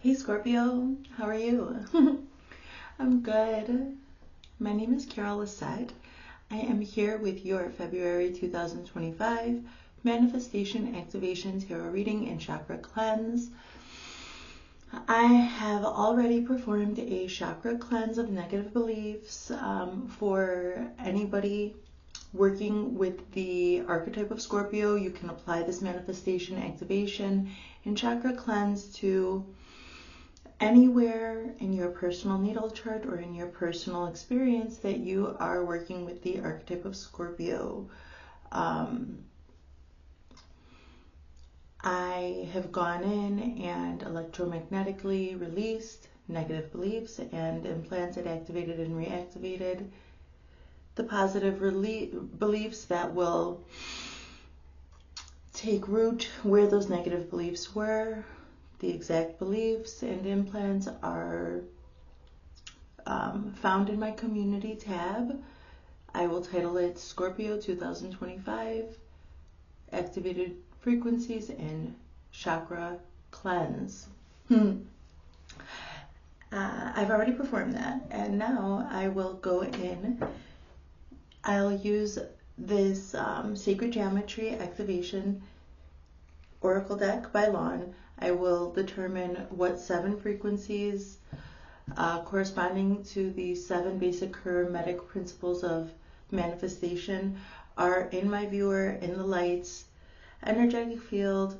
Hey Scorpio, how are you? I'm good. My name is Lissett. I am here with your February 2025 Manifestation Activation Tarot Reading and Chakra Cleanse. I have already performed a chakra cleanse of negative beliefs for anybody working with the archetype of Scorpio. You can apply this manifestation activation and chakra cleanse to anywhere in your personal natal chart or in your personal experience that you are working with the archetype of Scorpio. I have gone in and electromagnetically released negative beliefs and implanted, activated, and reactivated the positive beliefs that will take root where those negative beliefs were. The exact beliefs and implants are found in my community tab. I will title it Scorpio 2025 Activated Frequencies and Chakra Cleanse. I've already performed that, and now I will go in. I'll use this Sacred Geometry Activation Oracle deck by Lawn. I will determine what 7 frequencies corresponding to the 7 basic hermetic principles of manifestation are in my viewer, in the lights, energetic field.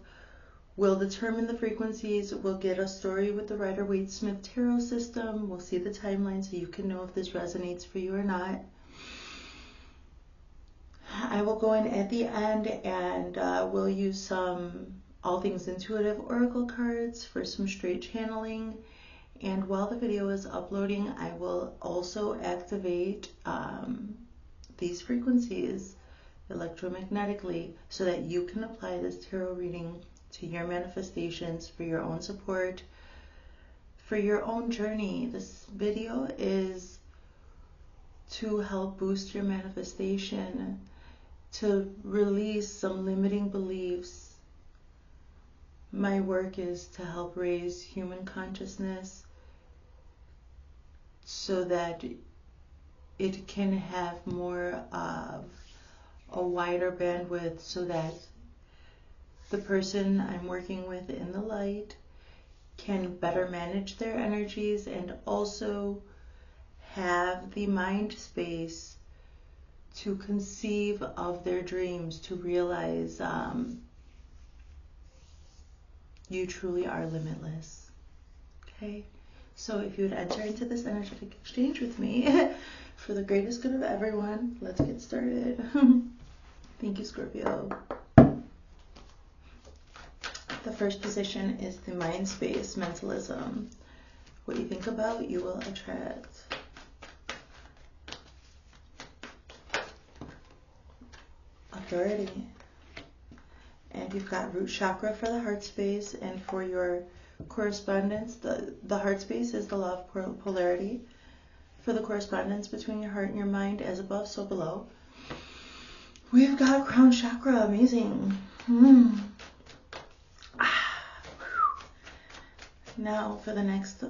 We'll determine the frequencies. We'll get a story with the Rider-Waite-Smith tarot system. We'll see the timeline so you can know if this resonates for you or not. I will go in at the end and we'll use some All Things Intuitive Oracle cards for some straight channeling. And while the video is uploading, I will also activate these frequencies electromagnetically so that you can apply this tarot reading to your manifestations for your own support, for your own journey. This video is to help boost your manifestation, to release some limiting beliefs. My work is to help raise human consciousness so that it can have more of a wider bandwidth, so that the person I'm working with in the light can better manage their energies and also have the mind space to conceive of their dreams, to realize you truly are limitless. Okay? So if you would enter into this energetic exchange with me for the greatest good of everyone, let's get started. Thank you, Scorpio. The first position is the mind space, mentalism. What you think about, you will attract. Authority. And you've got root chakra for the heart space, and for your correspondence, the heart space is the law of polarity. For the correspondence between your heart and your mind, as above, so below. We've got crown chakra, amazing. Now for the next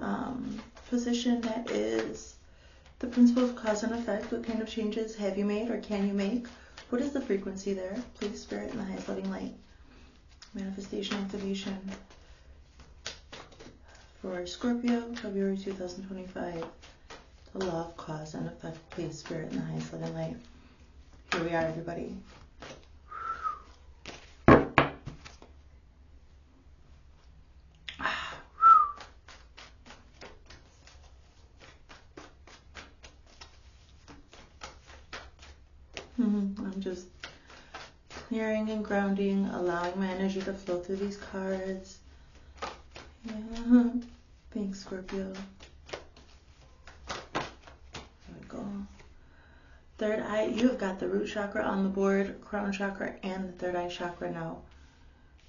position, that is the principle of cause and effect. What kind of changes have you made or can you make? What is the frequency there? Please, Spirit, in the highest loving light. Manifestation activation for Scorpio, February 2025. The law of cause and effect. Please, Spirit, in the highest loving light. Here we are, everybody. I'm just clearing and grounding, allowing my energy to flow through these cards. Yeah. Thanks, Scorpio. There we go. Third eye, you have got the root chakra on the board, crown chakra, and the third eye chakra now.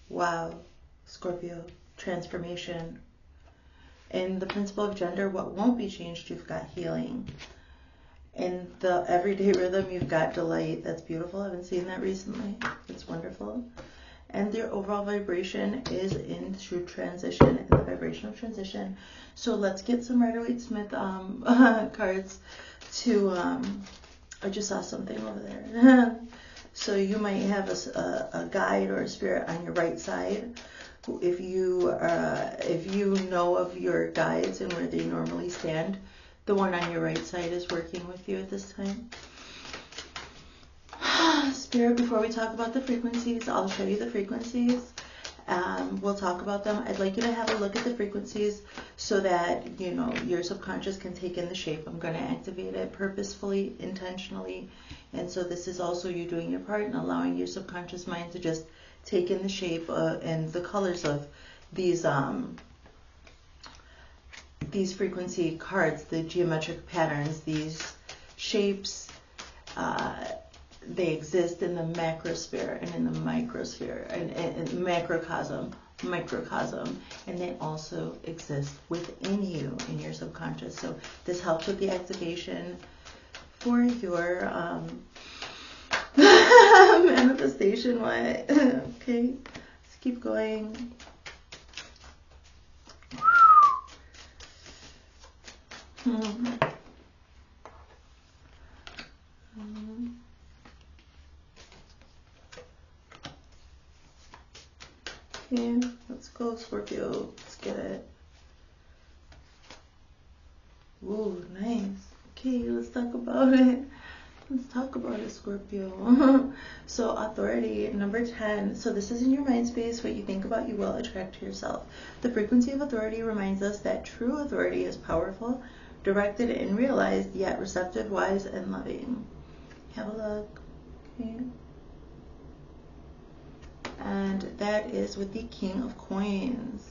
Wow, Scorpio, transformation. In the principle of gender, what won't be changed, you've got healing. In the everyday rhythm, you've got delight. That's beautiful. I haven't seen that recently. It's wonderful. and their overall vibration is into transition, in the vibration of transition. So let's get some Rider-Waite-Smith cards to, I just saw something over there. So you might have a guide or a spirit on your right side. If you know of your guides and where they normally stand, the one on your right side is working with you at this time. Spirit, before we talk about the frequencies, I'll show you the frequencies. We'll talk about them. I'd like you to have a look at the frequencies so that, you know, your subconscious can take in the shape. I'm going to activate it purposefully, intentionally. And so this is also you doing your part and allowing your subconscious mind to just take in the shape and the colors of these frequency cards, the geometric patterns, these shapes. They exist in the macrosphere and in the microsphere and macrocosm, microcosm, and they also exist within you in your subconscious. So this helps with the activation for your manifestation. What? Okay, let's keep going. Okay, let's go, Scorpio. Let's get it. Ooh, nice. Okay, let's talk about it. Let's talk about it, Scorpio. So authority, number 10. So this is in your mind space. What you think about, you will attract to yourself. The frequency of authority reminds us that true authority is powerful, directed and realized, yet receptive, wise, and loving. Have a look. Okay. And that is with the King of Coins.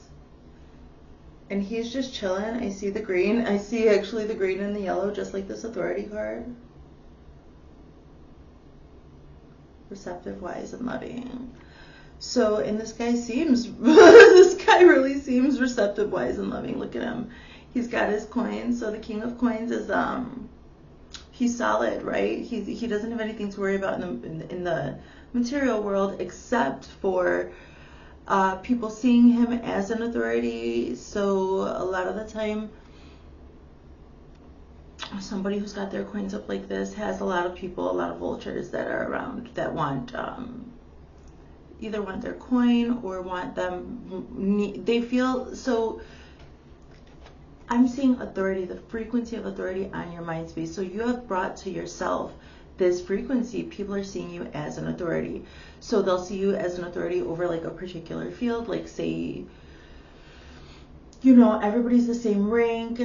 And he's just chilling. I see the green. I see actually the green and the yellow, just like this authority card. Receptive, wise, and loving. So, and this guy seems, this guy really seems receptive, wise, and loving. Look at him. He's got his coins. So the King of Coins is, he's solid, right? He doesn't have anything to worry about in the material world, except for people seeing him as an authority. So a lot of the time, somebody who's got their coins up like this has a lot of people, a lot of vultures that are around that want either want their coin or want them. They feel so. I'm seeing authority, the frequency of authority on your mind space. So you have brought to yourself this frequency. People are seeing you as an authority. So they'll see you as an authority over like a particular field, like say, you know, everybody's the same rank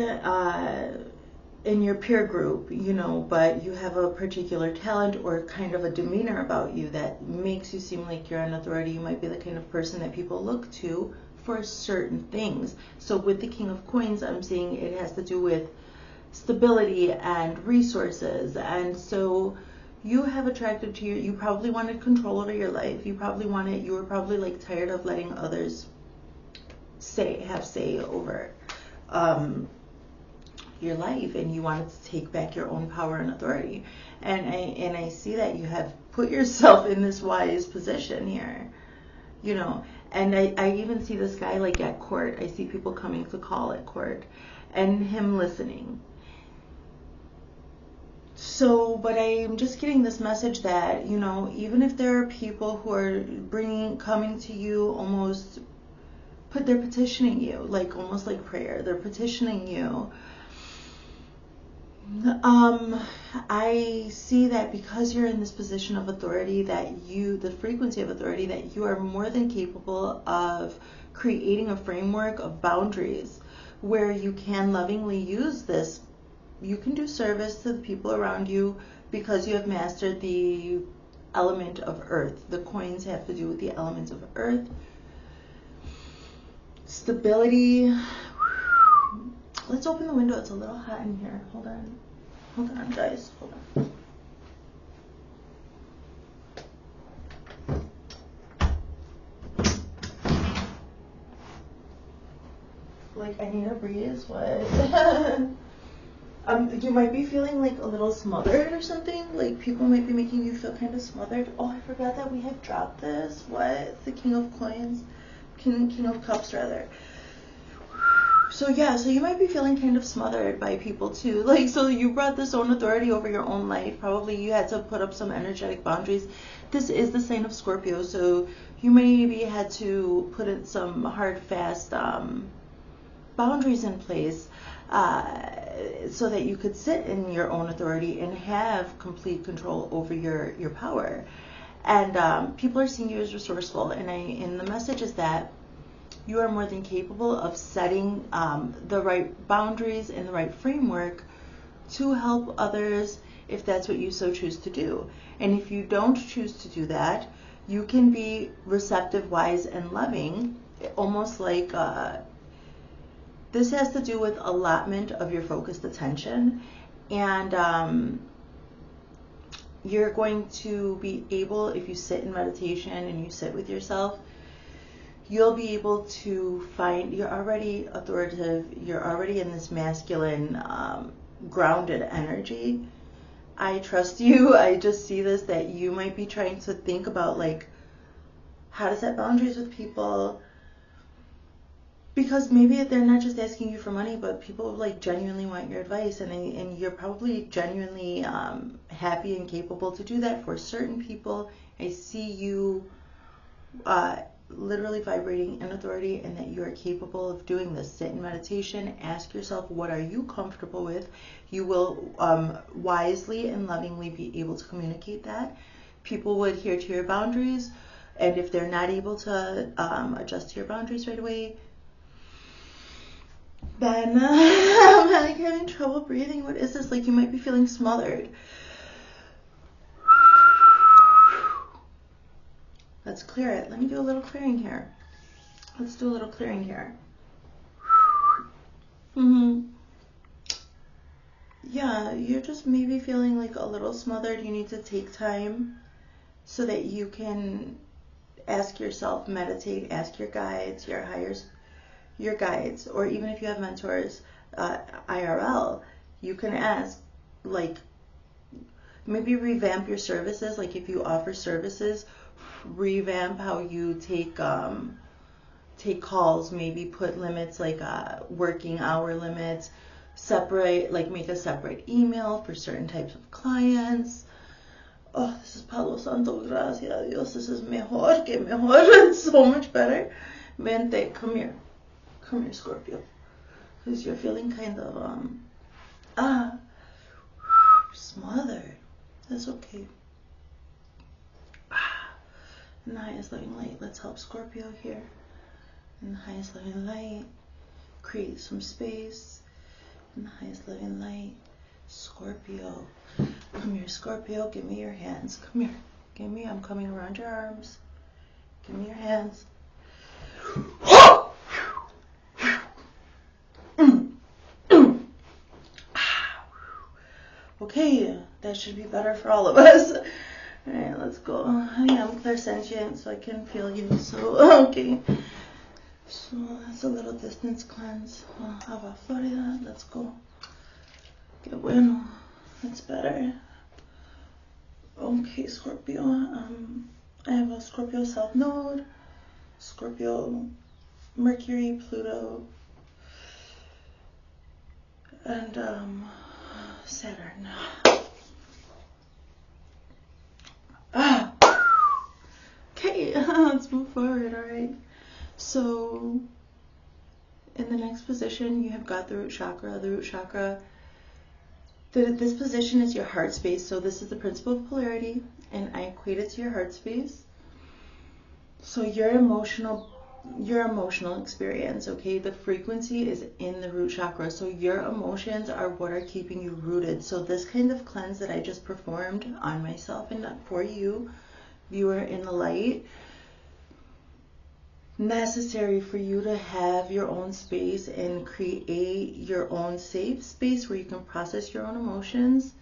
in your peer group, you know, but you have a particular talent or kind of a demeanor about you that makes you seem like you're an authority. You might be the kind of person that people look to for certain things. So with the King of Coins, I'm seeing it has to do with stability and resources. And so you have attracted to you probably wanted control over your life. You were probably like tired of letting others have say over your life, and you wanted to take back your own power and authority. And I see that you have put yourself in this wise position here, you know. And I even see this guy like at court. I see people coming to call at court and him listening. So, but I'm just getting this message that, you know, even if there are people who are coming to you, almost they're petitioning you, like almost like prayer. They're petitioning you. I see that because you're in this position of authority, that the frequency of authority, that you are more than capable of creating a framework of boundaries where you can lovingly use this. You can do service to the people around you because you have mastered the element of earth. The coins have to do with the elements of earth. Stability. Let's open the window. It's a little hot in here. Hold on, guys. Hold on. Like, I need a breeze. What? You might be feeling like a little smothered or something. Like people might be making you feel kind of smothered. Oh, I forgot that we have dropped this. What? It's the King of Coins. King of Cups, rather. So yeah, so you might be feeling kind of smothered by people too. Like, so you brought this own authority over your own life. Probably you had to put up some energetic boundaries. This is the sign of Scorpio, so you maybe had to put in some hard, fast boundaries in place so that you could sit in your own authority and have complete control over your power. And people are seeing you as resourceful, and the message is that you are more than capable of setting the right boundaries and the right framework to help others if that's what you so choose to do. And if you don't choose to do that, you can be receptive, wise, and loving, almost like this has to do with allotment of your focused attention. And you're going to be able, if you sit in meditation and you sit with yourself, you'll be able to find, you're already authoritative, you're already in this masculine, grounded energy. I trust you. I just see this, that you might be trying to think about like how to set boundaries with people, because maybe they're not just asking you for money, but people like genuinely want your advice, and you're probably genuinely happy and capable to do that for certain people. I see you literally vibrating in authority, and that you are capable of doing this. Sit in meditation, ask yourself, what are you comfortable with? You will wisely and lovingly be able to communicate that. People will adhere to your boundaries, and if they're not able to adjust to your boundaries right away, then I'm like having trouble breathing. What is this? Like you might be feeling smothered. Let's clear it. Let me do a little clearing here. Let's do a little clearing here. Yeah, you're just maybe feeling like a little smothered. You need to take time so that you can ask yourself, meditate, ask your guides, your higher, your guides, or even if you have mentors, IRL, you can ask, like, maybe revamp your services. Like if you offer services, revamp how you take calls. Maybe put limits, like working hour limits. Separate, like make a separate email for certain types of clients. Oh, this is Palo Santo, gracias a Dios. This is mejor que mejor. It's so much better. Vente, come here, Scorpio, because you're feeling kind of smothered. That's okay. In the highest loving light, let's help Scorpio here. In the highest loving light, create some space. In the highest loving light, Scorpio. Come here, Scorpio. Give me your hands. Come here. Give me. I'm coming around your arms. Give me your hands. Okay, that should be better for all of us. Alright, let's go. I am clairsentient, so I can feel you. So, okay. So, that's a little distance cleanse. Ava Florida, let's go. Que bueno. That's better. Okay, Scorpio. I have a Scorpio South Node, Scorpio Mercury, Pluto, and Saturn. Okay, let's move forward. All right. So, in the next position, you have got the root chakra. The root chakra. This position is your heart space. So this is the principle of polarity, and I equate it to your heart space. So your emotional experience, okay, the frequency is in the root chakra. So your emotions are what are keeping you rooted. So this kind of cleanse that I just performed on myself and for you, viewer in the light, necessary for you to have your own space and create your own safe space where you can process your own emotions.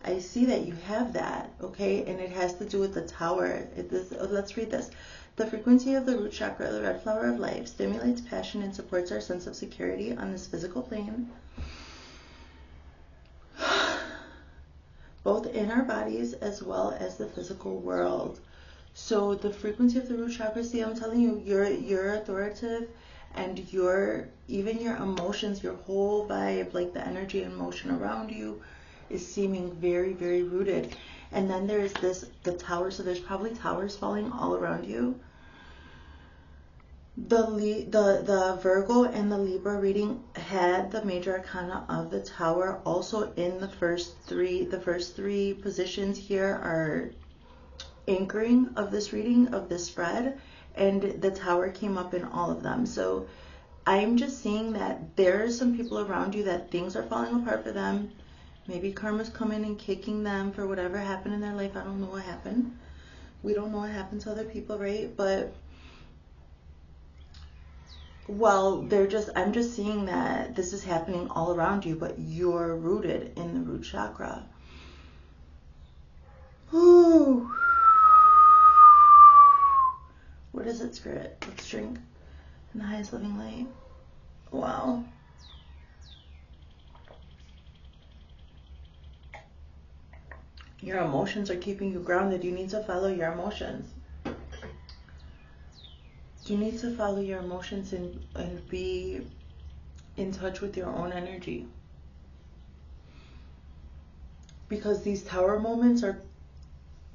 I see that you have that, okay, and it has to do with the tower. Let's read this. The frequency of the root chakra, the red flower of life, stimulates passion and supports our sense of security on this physical plane. both in our bodies as well as the physical world. So the frequency of the root chakra, see, I'm telling you, you're authoritative, and even your emotions, your whole vibe, like the energy and motion around you is seeming very, very rooted. And then there's the tower, so there's probably towers falling all around you. The Virgo and the Libra reading had the major arcana of the tower. Also in the first three positions here are anchoring of this reading, of this spread, and the tower came up in all of them. So I'm just seeing that there are some people around you that things are falling apart for them. Maybe karma's coming and kicking them for whatever happened in their life. I don't know what happened. We don't know what happened to other people, right? But well, I'm just seeing that this is happening all around you, but you're rooted in the root chakra. Ooh. What is it, Spirit? Let's drink in the highest living light. Wow. Your emotions are keeping you grounded. You need to follow your emotions. You need to follow your emotions and be in touch with your own energy. Because these tower moments are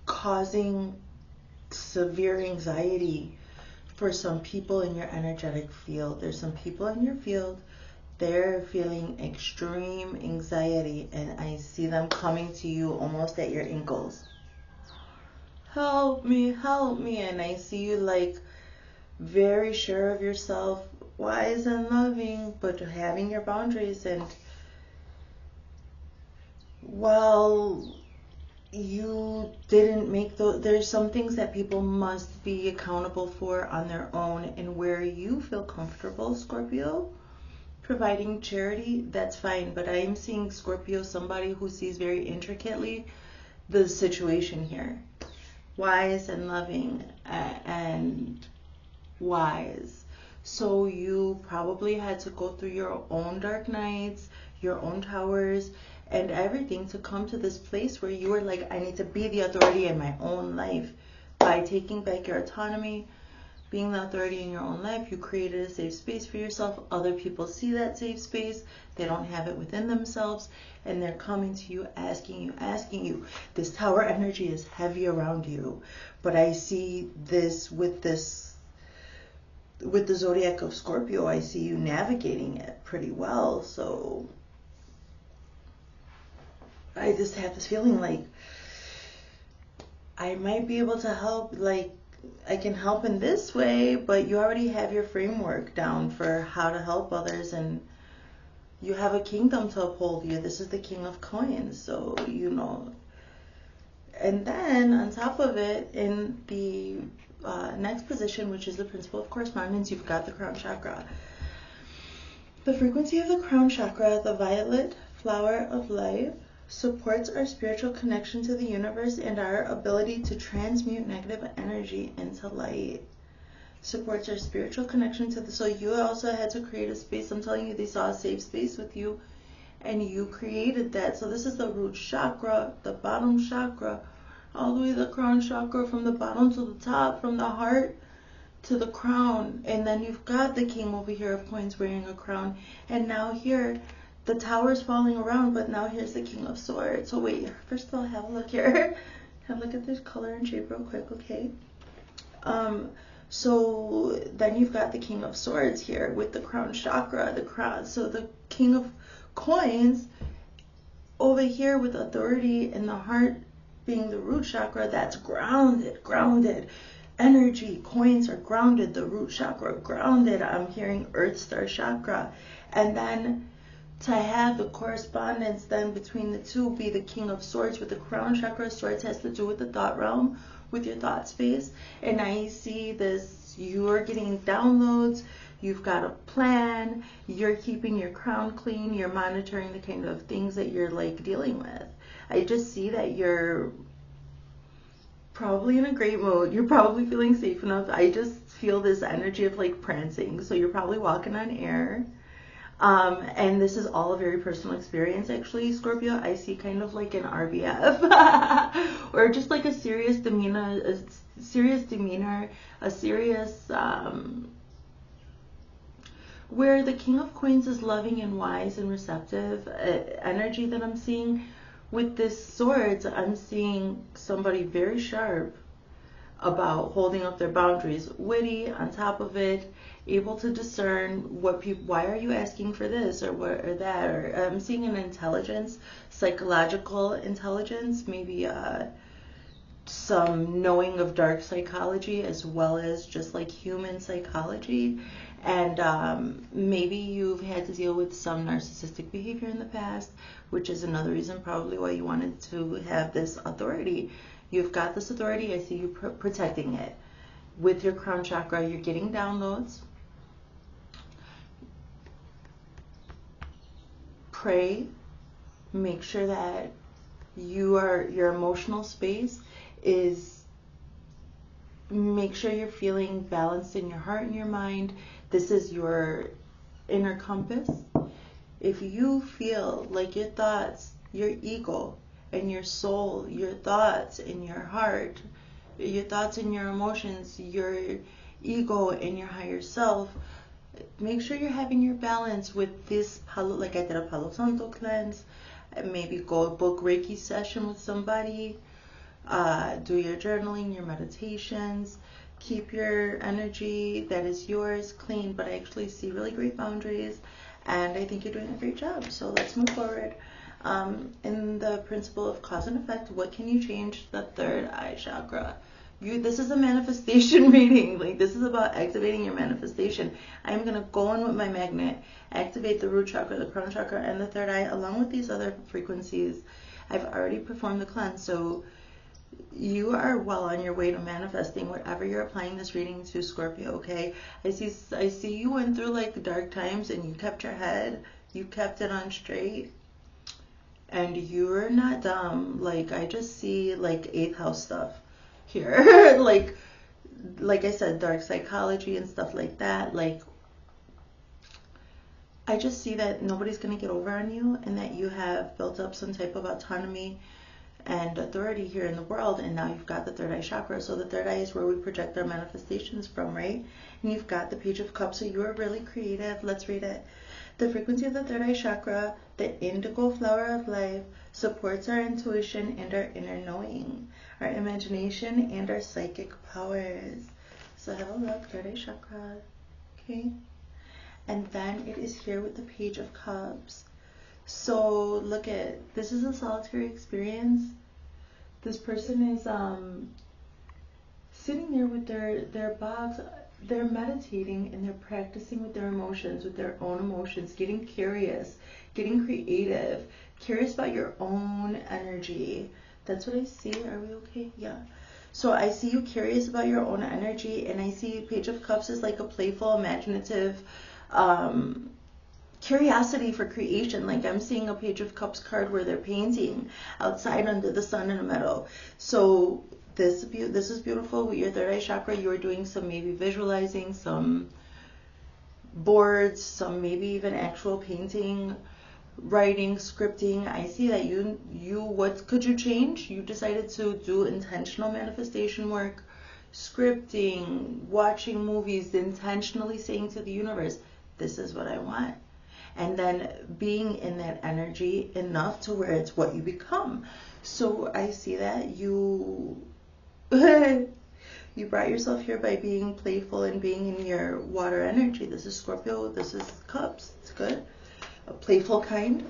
causing severe anxiety for some people in your energetic field. There's some people in your field, they're feeling extreme anxiety, and I see them coming to you almost at your ankles. Help me, and I see you like very sure of yourself, wise and loving, but having your boundaries. And well, you didn't make there's some things that people must be accountable for on their own, and where you feel comfortable, Scorpio, providing charity, that's fine. But I am seeing, Scorpio, somebody who sees very intricately the situation here, wise and loving and wise. So you probably had to go through your own dark nights, your own towers, and everything to come to this place where you were like, I need to be the authority in my own life. By taking back your autonomy, being the authority in your own life, you created a safe space for yourself. Other people see that safe space. They don't have it within themselves, and they're coming to you, asking you. This tower energy is heavy around you, but I see this with the zodiac of Scorpio. I see you navigating it pretty well. So I just have this feeling like I might be able to help, like I can help in this way, but you already have your framework down for how to help others, and you have a kingdom to uphold you. This is the King of Coins, so you know. And then on top of it, in the next position, which is the principle of correspondence, you've got the crown chakra. The frequency of the crown chakra, the violet flower of life, supports our spiritual connection to the universe and our ability to transmute negative energy into light. Supports our spiritual connection to the, so you also had to create a space. I'm telling you, they saw a safe space with you, and you created that. So this is the root chakra, the bottom chakra, all the way to the crown chakra, from the bottom to the top, from the heart to the crown. And then you've got the king over here of coins wearing a crown, and now here the tower's falling around, but now here's the King of Swords. So wait, first of all, have a look here. Have a look at this color and shape real quick, okay? So then you've got the King of Swords here with the crown chakra, the crown. So the King of Coins over here with authority in the heart being the root chakra, that's grounded. Energy, coins are grounded, the root chakra grounded. I'm hearing Earth Star chakra. And then to have the correspondence then between the two be the King of Swords with the crown chakra. Swords has to do with the thought realm, with your thought space. And I see this, you're getting downloads, you've got a plan, you're keeping your crown clean, you're monitoring the kind of things that you're like dealing with. I just see that you're probably in a great mood. You're probably feeling safe enough. I just feel this energy of like prancing. So you're probably walking on air. And this is all a very personal experience, actually, Scorpio. I see kind of like an RBF or just like a serious demeanor, where the King of Coins is loving and wise and receptive energy that I'm seeing. With this Swords, I'm seeing somebody very sharp about holding up their boundaries, witty on top of it, able to discern what people, why are you asking for this or what or that, or I'm seeing an intelligence, psychological intelligence, maybe some knowing of dark psychology as well as just like human psychology. And maybe you've had to deal with some narcissistic behavior in the past, which is another reason probably why you wanted to have this authority. You've got this authority. I see you protecting it. With your crown chakra, you're getting downloads. Pray. Make sure that your emotional space is, make sure you're feeling balanced in your heart and your mind. This is your inner compass. If you feel like your thoughts, your ego and your soul, your thoughts and your heart, your thoughts and your emotions, your ego and your higher self, make sure you're having your balance with this Palo, like I did a Palo Santo cleanse. Maybe go book Reiki session with somebody. Do your journaling, your meditations. Keep your energy that is yours clean, but I actually see really great boundaries, and I think you're doing a great job. So let's move forward. In the principle of cause and effect, what can you change? The third eye chakra. This is a manifestation reading. Like, this is about activating your manifestation. I'm going to go in with my magnet, activate the root chakra, the crown chakra, and the third eye, along with these other frequencies. I've already performed the cleanse, so you are well on your way to manifesting whatever you're applying this reading to, Scorpio, okay? I see you went through like dark times and you kept your head, you kept it on straight, and you're not dumb. Like, I just see like 8th house stuff here. like I said, dark psychology and stuff like that. Like, I just see that nobody's going to get over on you, and that you have built up some type of autonomy and authority here in the world, and now you've got the third eye chakra. So the third eye is where we project our manifestations from, right? And you've got the Page of Cups, so you are really creative. Let's read it. The frequency of the third eye chakra, the indigo flower of life, supports our intuition and our inner knowing, our imagination and our psychic powers. So have a look, third eye chakra, okay? And then it is here with the Page of Cups. So look at, this is a solitary experience. This person is sitting there with their box. They're meditating and they're practicing with their emotions, with their own emotions, getting curious, getting creative, curious about your own energy. That's what I see. Are we okay? Yeah. So I see you curious about your own energy, and I see Page of Cups is like a playful, imaginative, curiosity for creation. Like, I'm seeing a Page of Cups card where they're painting outside under the sun in a meadow. So this is beautiful. With your third eye chakra, you are doing some maybe visualizing, some boards, some maybe even actual painting, writing, scripting. I see that you what could you change? You decided to do intentional manifestation work, scripting, watching movies, intentionally saying to the universe, this is what I want. And then being in that energy enough to where it's what you become. So I see that you you brought yourself here by being playful and being in your water energy. This is Scorpio, this is Cups. It's good. A playful kind.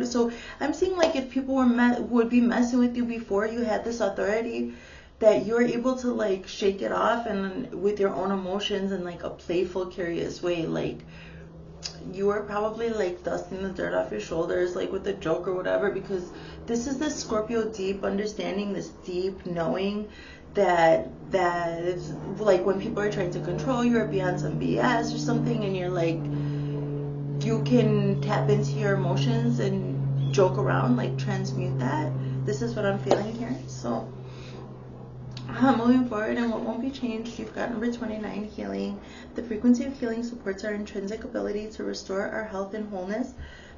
So I'm seeing like if people would be messing with you before you had this authority, that you're able to like shake it off and with your own emotions in like a playful, curious way. Like, you are probably like dusting the dirt off your shoulders, like with a joke or whatever, because this is this Scorpio deep understanding, this deep knowing that is like when people are trying to control you or be on some BS or something, and you're like, you can tap into your emotions and joke around, like transmute that. This is what I'm feeling here. So Moving forward, and what won't be changed, you've got number 29, healing. The frequency of healing supports our intrinsic ability to restore our health and wholeness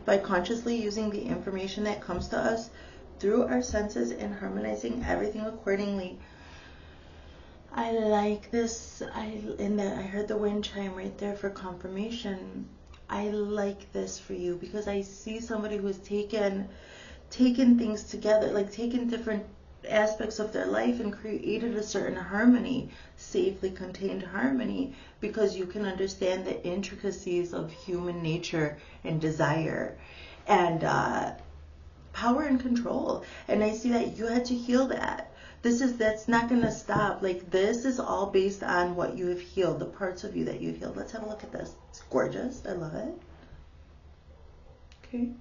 by consciously using the information that comes to us through our senses and harmonizing everything accordingly. I like this. I heard the wind chime right there for confirmation. I like this for you because I see somebody who's taken things together, like taken different aspects of their life and created a certain harmony, safely contained harmony, because you can understand the intricacies of human nature and desire and power and control. And I see that you had to heal that. That's not going to stop. Like, this is all based on what you have healed, the parts of you that you've healed. Let's have a look at this. It's gorgeous. I love it. Okay.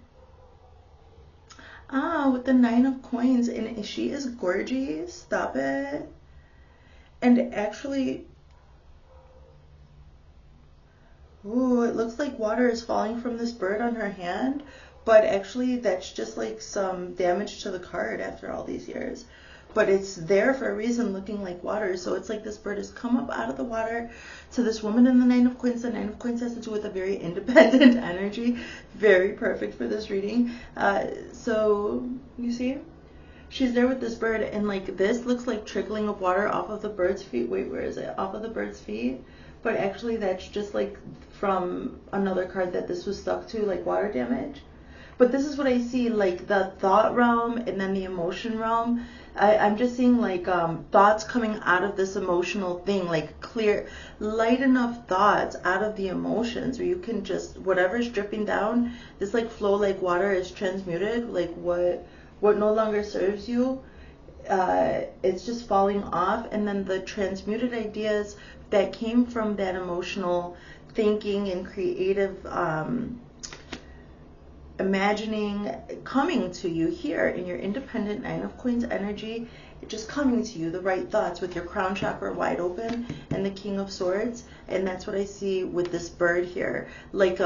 With the 9 of coins, and she is gorgeous. Stop it. And actually, ooh, it looks like water is falling from this bird on her hand, but actually that's just like some damage to the card after all these years. But it's there for a reason, looking like water. So it's like this bird has come up out of the water to this woman in the 9 of coins. The 9 of coins has to do with a very independent energy. Very perfect for this reading. So you see, she's there with this bird, and like this looks like trickling of water off of the bird's feet. Wait, where is it? Off of the bird's feet. But actually that's just like from another card that this was stuck to, like water damage. But this is what I see, like the thought realm and then the emotion realm. I'm just seeing like thoughts coming out of this emotional thing, like clear, light enough thoughts out of the emotions where you can just, whatever's dripping down, this like flow like water is transmuted, like what no longer serves you, it's just falling off. And then the transmuted ideas that came from that emotional thinking and creative imagining coming to you here in your independent 9 of coins energy, just coming to you, the right thoughts with your crown chakra wide open and the King of Swords. And that's what I see with this bird here, like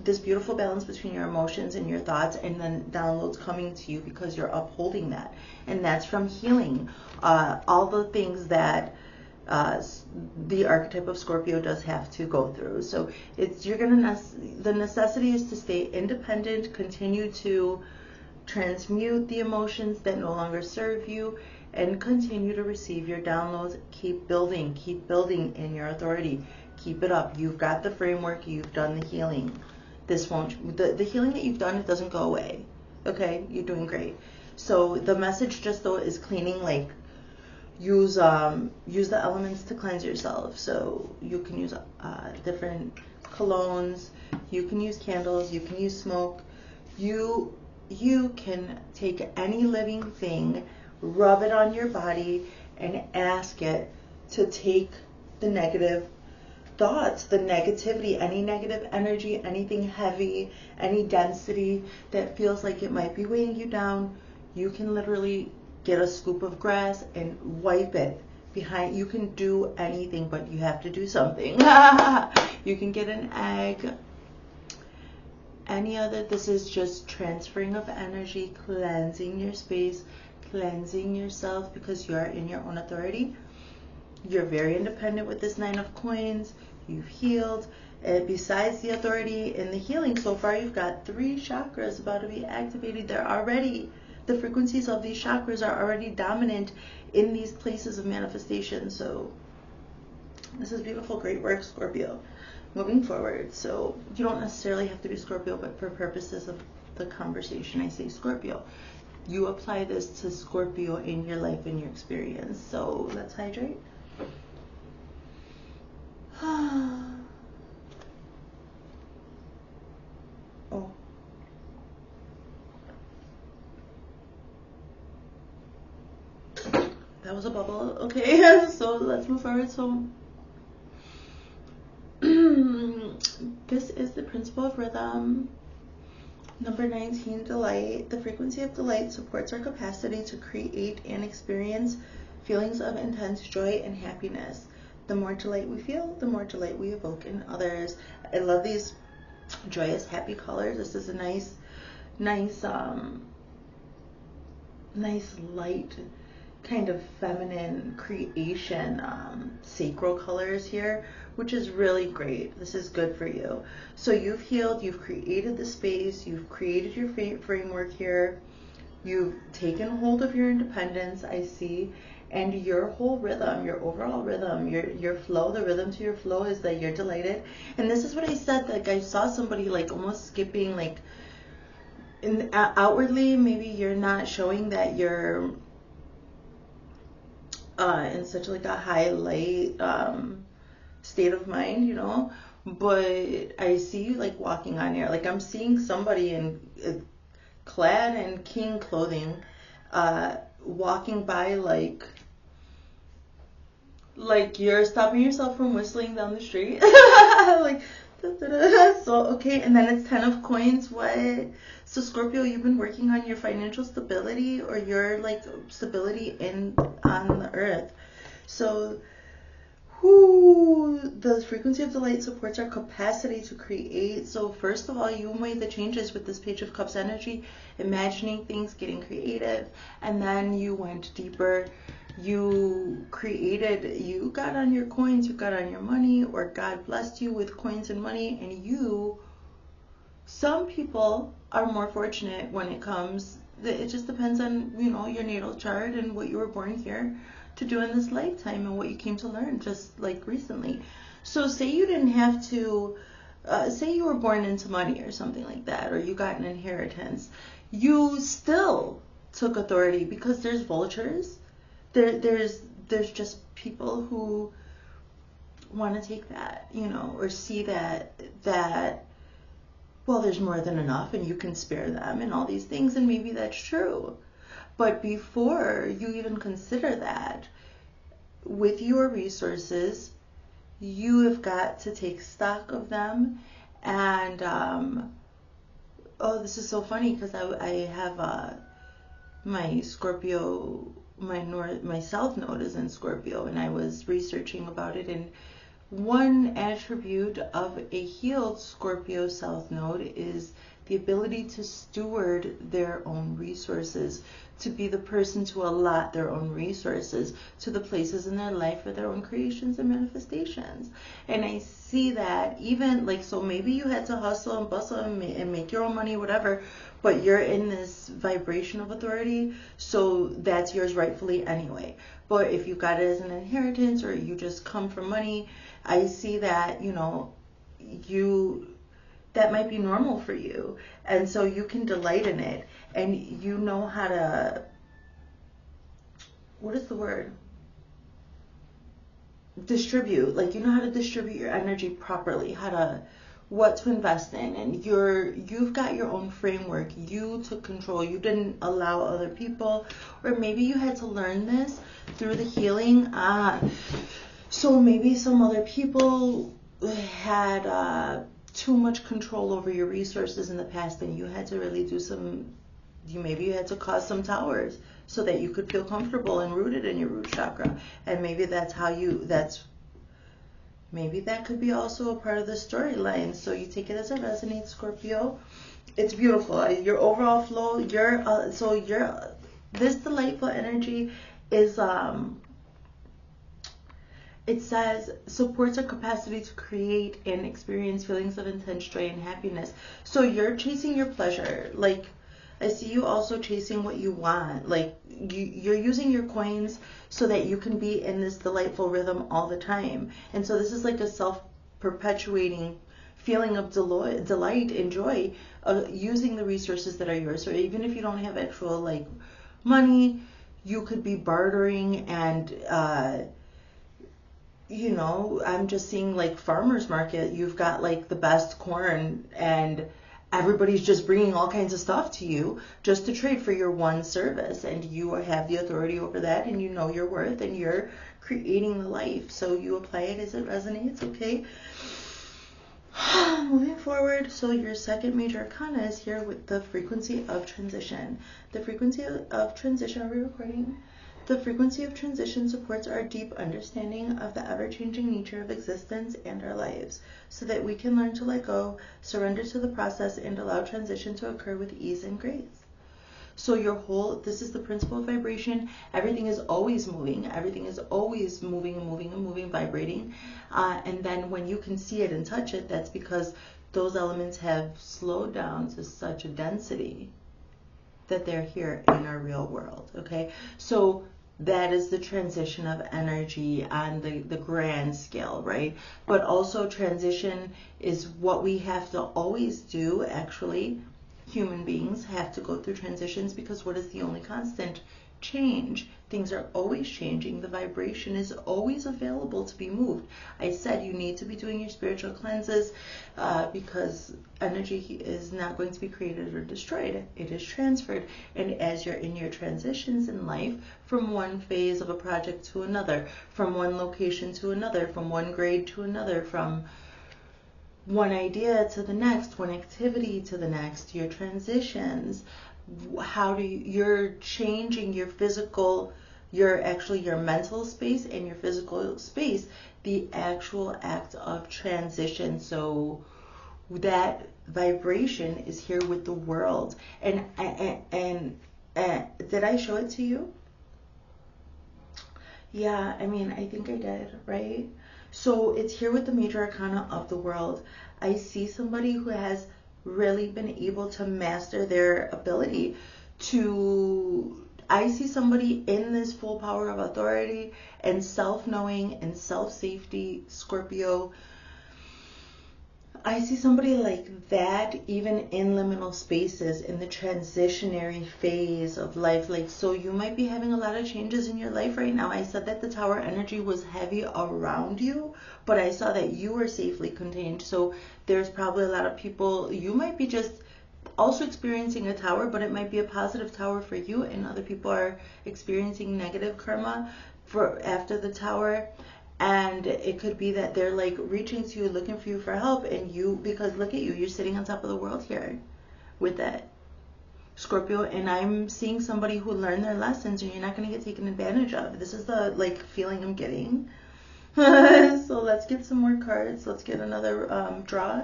this beautiful balance between your emotions and your thoughts, and then downloads coming to you because you're upholding that. And that's from healing all the things that the archetype of Scorpio does have to go through. So it's, the necessity is to stay independent, continue to transmute the emotions that no longer serve you, and continue to receive your downloads. Keep building in your authority. Keep it up. You've got the framework. You've done the healing. This won't, the healing that you've done, it doesn't go away. Okay, you're doing great. So the message just though is cleaning, like use the elements to cleanse yourself. So you can use different colognes, you can use candles, you can use smoke, you can take any living thing, rub it on your body, and ask it to take the negative thoughts, the negativity, any negative energy, anything heavy, any density that feels like it might be weighing you down. You can literally get a scoop of grass and wipe it behind. You can do anything, but you have to do something. You can get an egg, any other. This is just transferring of energy, cleansing your space, cleansing yourself, because you are in your own authority. You're very independent with this 9 of coins. You've healed. Besides the authority and the healing, so far you've got 3 chakras about to be activated. They're already, the frequencies of these chakras are already dominant in these places of manifestation. So this is beautiful. Great work, Scorpio. Moving forward. So you don't necessarily have to be Scorpio, but for purposes of the conversation, I say Scorpio. You apply this to Scorpio in your life and your experience. So let's hydrate. Oh. That was a bubble. Okay, so let's move forward. So this is the principle of rhythm. Number 19, delight. The frequency of delight supports our capacity to create and experience feelings of intense joy and happiness. The more delight we feel, the more delight we evoke in others. I love these joyous, happy colors. This is a nice light kind of feminine creation, sacral colors here, which is really great. This is good for you. So you've healed, you've created the space, you've created your framework here, you've taken hold of your independence, I see, and your whole rhythm, your overall rhythm, your flow, the rhythm to your flow is that you're delighted. And this is what I said, like I saw somebody like almost skipping, like outwardly, maybe you're not showing that you're in such like a high light state of mind, you know, but I see you like walking on air. Like I'm seeing somebody in clad in king clothing, walking by like you're stopping yourself from whistling down the street. Like da, da, da. So okay, and then it's 10 of coins. What? So Scorpio, you've been working on your financial stability, or your like stability on the earth. So the frequency of the light supports our capacity to create. So first of all, you made the changes with this Page of Cups energy, imagining things, getting creative, and then you went deeper. You created, you got on your coins, you got on your money, or God blessed you with coins and money, and some people are more fortunate when it comes, it just depends on, you know, your natal chart and what you were born here to do in this lifetime and what you came to learn just like recently. So say you didn't have to, say you were born into money or something like that, or you got an inheritance, you still took authority, because there's vultures. There's just people who want to take that, you know, or see that well, there's more than enough and you can spare them and all these things, and maybe that's true. But before you even consider that, with your resources, you have got to take stock of them. And oh, this is so funny, because I have my Scorpio, my South Node is in Scorpio, and I was researching about it, and one attribute of a healed Scorpio South Node is the ability to steward their own resources, to be the person to allot their own resources to the places in their life for their own creations and manifestations. And I see that even like, so maybe you had to hustle and bustle and make your own money, whatever, but you're in this vibration of authority, so that's yours rightfully anyway. But if you got it as an inheritance, or you just come from money, I see that, you know, that might be normal for you. And so you can delight in it, and you know how to, what is the word? Distribute. Like, you know how to distribute your energy properly, what to invest in, and you've got your own framework. You took control. You didn't allow other people, or maybe you had to learn this through the healing. So maybe some other people had too much control over your resources in the past, and you had to really do maybe you had to cause some towers so that you could feel comfortable and rooted in your root chakra. And maybe maybe that could be also a part of the storyline. So you take it as it resonates, Scorpio. It's beautiful. Your overall flow, this delightful energy is, it says, supports our capacity to create and experience feelings of intense joy and happiness. So you're chasing your pleasure. Like, I see you also chasing what you want. Like, you're using your coins so that you can be in this delightful rhythm all the time. And so this is like a self-perpetuating feeling of delight and joy, using the resources that are yours. So even if you don't have actual like money, you could be bartering, and you know, I'm just seeing like farmers market. You've got like the best corn, and everybody's just bringing all kinds of stuff to you just to trade for your one service, and you have the authority over that, and you know your worth, and you're creating the life. So you apply it as it resonates, okay? Moving forward, so your second major arcana is here with the frequency of transition. The frequency of transition, are we recording? The frequency of transition supports our deep understanding of the ever-changing nature of existence and our lives, so that we can learn to let go, surrender to the process, and allow transition to occur with ease and grace. So this is the principle of vibration. Everything is always moving. Everything is always moving and moving and moving, vibrating. And then when you can see it and touch it, that's because those elements have slowed down to such a density that they're here in our real world, okay? So that is the transition of energy on the grand scale, right? But also transition is what we have to always do, actually. Human beings have to go through transitions because what is the only constant? Change. Things are always changing. The vibration is always available to be moved. I said you need to be doing your spiritual cleanses because energy is not going to be created or destroyed. It is transferred. And as you're in your transitions in life, from one phase of a project to another, from one location to another, from one grade to another, from one idea to the next, one activity to the next, your transitions, you're changing your physical, your mental space and your physical space, the actual act of transition. So that vibration is here with the world. And did I show it to you? Yeah, I mean, I think I did, right? So it's here with the major arcana of the world. I see somebody who has really been able to master their ability to, I see somebody in this full power of authority and self-knowing and self-safety, Scorpio. I see somebody like that even in liminal spaces, in the transitionary phase of life. Like, so you might be having a lot of changes in your life right now. I said that the tower energy was heavy around you, but I saw that you were safely contained. So there's probably a lot of people, you might be just also experiencing a tower, but it might be a positive tower for you, and other people are experiencing negative karma for after the tower. And it could be that they're like reaching to you, looking for you for help, and you, because look at you, you're sitting on top of the world here with that Scorpio. And I'm seeing somebody who learned their lessons, and you're not going to get taken advantage of. This is the like feeling I'm getting. So let's get some more cards. Let's get another draw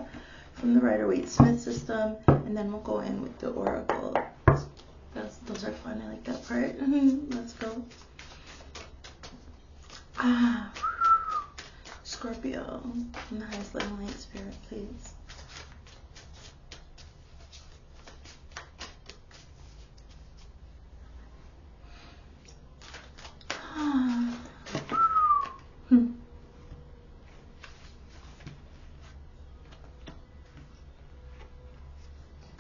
from the Rider-Waite-Smith system, and then we'll go in with the oracle. Those are fun. I like that part. Let's go. Scorpio, in the highest living light spirit, please.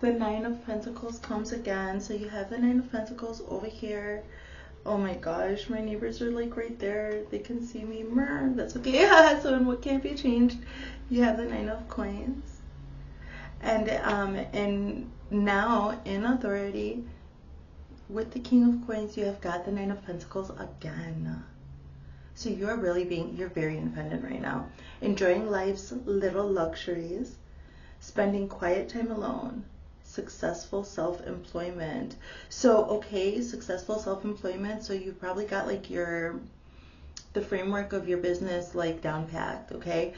The Nine of Pentacles comes again. So you have the Nine of Pentacles over here. Oh my gosh, my neighbors are like right there. They can see me. That's okay. Yeah, so in what can't be changed, you have the Nine of Coins. And now in authority, with the King of Coins, you have got the Nine of Pentacles again. So you're very independent right now. Enjoying life's little luxuries, spending quiet time alone, successful self-employment. So okay, successful self-employment, so you've probably got like the framework of your business like down packed, okay?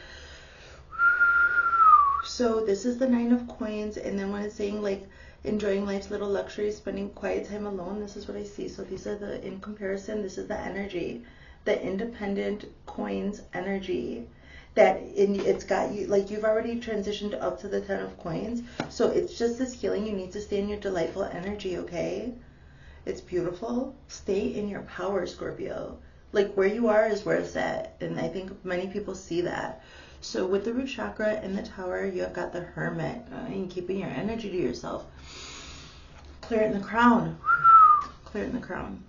So this is the Nine of Coins, and then when it's saying like enjoying life's little luxuries, spending quiet time alone, this is what I see. So these are in comparison, this is the energy, the independent coins energy. It's got you, like you've already transitioned up to the Ten of Coins. So it's just this healing. You need to stay in your delightful energy, okay? It's beautiful. Stay in your power, Scorpio. Like where you are is where it's at. And I think many people see that. So with the root chakra and the tower, you have got the Hermit. And keeping your energy to yourself. Clear it in the crown. Clear it in the crown.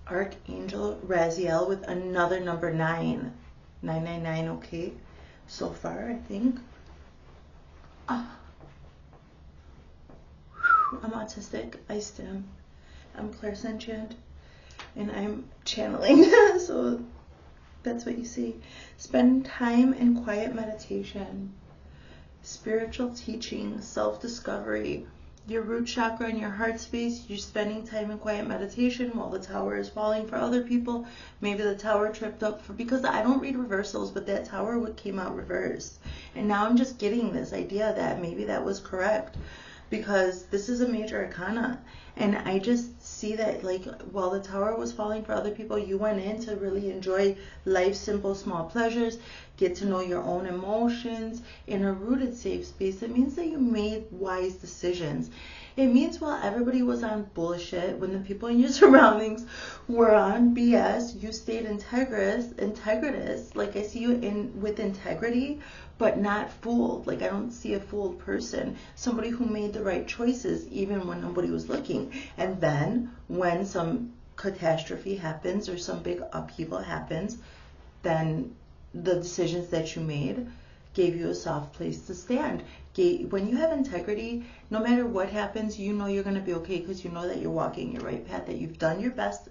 Archangel Raziel with another number 9. 999, okay. So far, I think. I'm autistic. I stim. I'm clairsentient. And I'm channeling. So that's what you see. Spend time in quiet meditation. Spiritual teaching. Self-discovery. your root chakra and your heart space, you're spending time in quiet meditation while the tower is falling for other people. Maybe the tower tripped up because I don't read reversals, but that tower came out reversed. And now I'm just getting this idea that maybe that was correct, because this is a major arcana. And I just see that, like, while the tower was falling for other people, you went in to really enjoy life's simple, small pleasures, get to know your own emotions in a rooted, safe space. It means that you made wise decisions. It means while everybody was on bullshit, when the people in your surroundings were on BS, you stayed integritous. Like, I see you with integrity, but not fooled. Like, I don't see a fooled person. Somebody who made the right choices even when nobody was looking. And then when some catastrophe happens or some big upheaval happens, then the decisions that you made gave you a soft place to stand. When you have integrity, no matter what happens, you know you're going to be okay, because you know that you're walking your right path, that you've done your best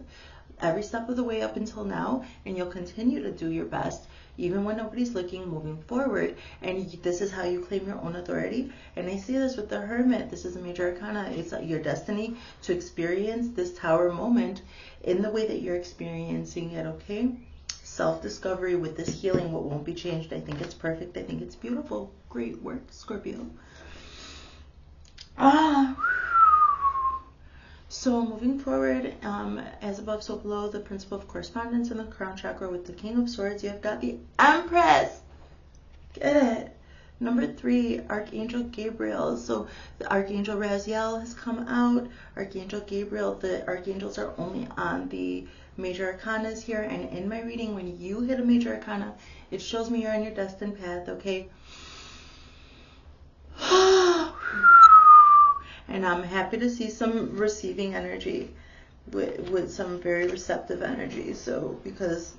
every step of the way up until now, and you'll continue to do your best even when nobody's looking, moving forward. And this is how you claim your own authority. And I see this with the Hermit. This is a major arcana. It's your destiny to experience this tower moment in the way that you're experiencing it, okay? Self-discovery with this healing, what won't be changed. I think it's perfect. I think it's beautiful. Great work, Scorpio. So moving forward, as above, so below, the principle of correspondence in the crown chakra with the King of Swords, you have got the Empress. Get it? Number 3, Archangel Gabriel. So the Archangel Raziel has come out. Archangel Gabriel, the archangels are only on the major arcanas here. And in my reading, when you hit a major arcana, it shows me you're on your destined path, okay? And I'm happy to see some receiving energy with some very receptive energy. So, because